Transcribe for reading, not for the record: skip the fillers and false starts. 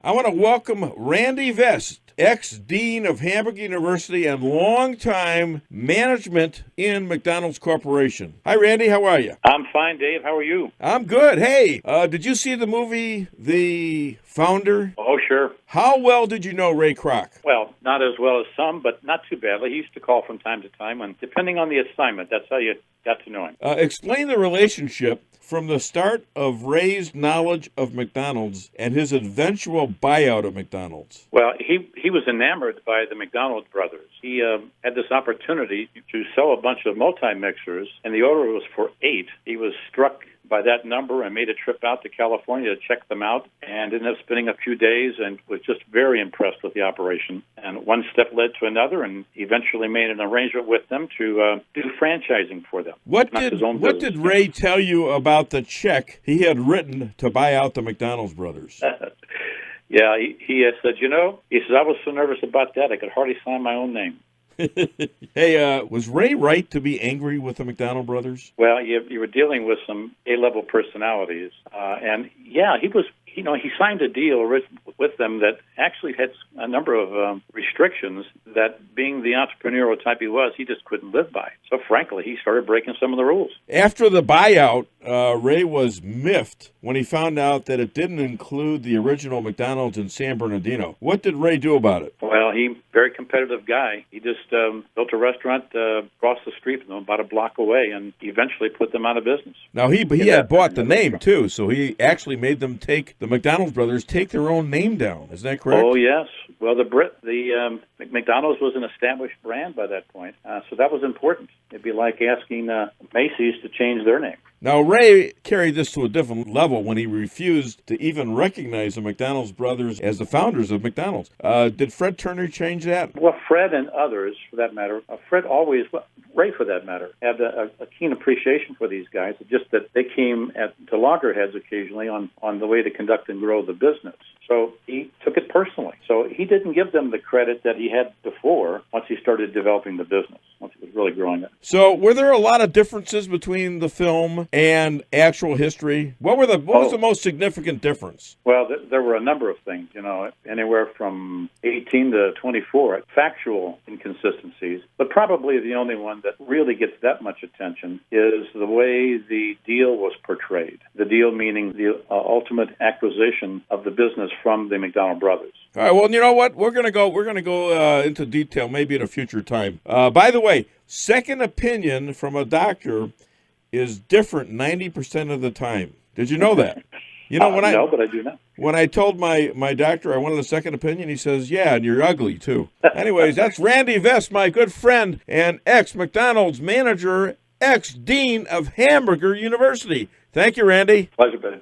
I want to welcome Randy Vest, ex-dean of Hamburg University and longtime management in McDonald's Corporation. Hi, Randy. How are you? I'm fine, Dave. How are you? I'm good. Hey, did you see the movie The Founder? Oh, sure. How well did you know Ray Kroc? Well, not as well as some, but not too badly. He used to call from time to time, and depending on the assignment, that's how you got to know him. Explain the relationship from the start of Ray's knowledge of McDonald's and his eventual buyout of McDonald's. Well, he was enamored by the McDonald brothers. He had this opportunity to sell a bunch of multi-mixers, and the order was for 8. He was struck by that number and made a trip out to California to check them out, and ended up spending a few days and was just very impressed with the operation. And one step led to another, and eventually made an arrangement with them to do franchising for them. What did Ray tell you about the check he had written to buy out the McDonald's brothers? Yeah, he said, he says, I was so nervous about that, I could hardly sign my own name. Hey, was Ray right to be angry with the McDonald brothers? Well, you were dealing with some A-level personalities. And, yeah, he signed a deal with them that actually had a number of restrictions that, being the entrepreneurial type he was, he just couldn't live by. So, frankly, he started breaking some of the rules. After the buyout, Ray was miffed when he found out that it didn't include the original McDonald's in San Bernardino. What did Ray do about it? Well, very competitive guy. He just built a restaurant across the street from them, about a block away, and eventually put them out of business. Now, he had bought the name, too, so he actually made them the McDonald's brothers take their own name down. Is that correct? Oh, yes. Well, the McDonald's was an established brand by that point, so that was important. It'd be like asking Macy's to change their name. Now, Ray carried this to a different level when he refused to even recognize the McDonald's brothers as the founders of McDonald's. Did Fred Turner change that? Well, Fred and others, for that matter, Ray, for that matter, had a keen appreciation for these guys. It's just that they came to loggerheads occasionally on the way to conduct and grow the business. So he took it personally. So he didn't give them the credit that he had before once he started developing the business, once he was really growing it. So were there a lot of differences between the film and actual history? What was the most significant difference? Well, there were a number of things, anywhere from 18 to 24 factual inconsistencies. But probably the only one that really gets that much attention is the way the deal was portrayed. The deal meaning the ultimate acquisition of the business from the McDonald brothers. All right. Well, you know what? We're gonna go into detail maybe at a future time. By the way, second opinion from a doctor is different 90% of the time. Did you know that? No, but I do not. When I told my doctor I wanted a second opinion, he says, yeah, and you're ugly, too. Anyways, that's Randy Vest, my good friend and ex-McDonald's manager, ex-dean of Hamburg University. Thank you, Randy. Pleasure, buddy.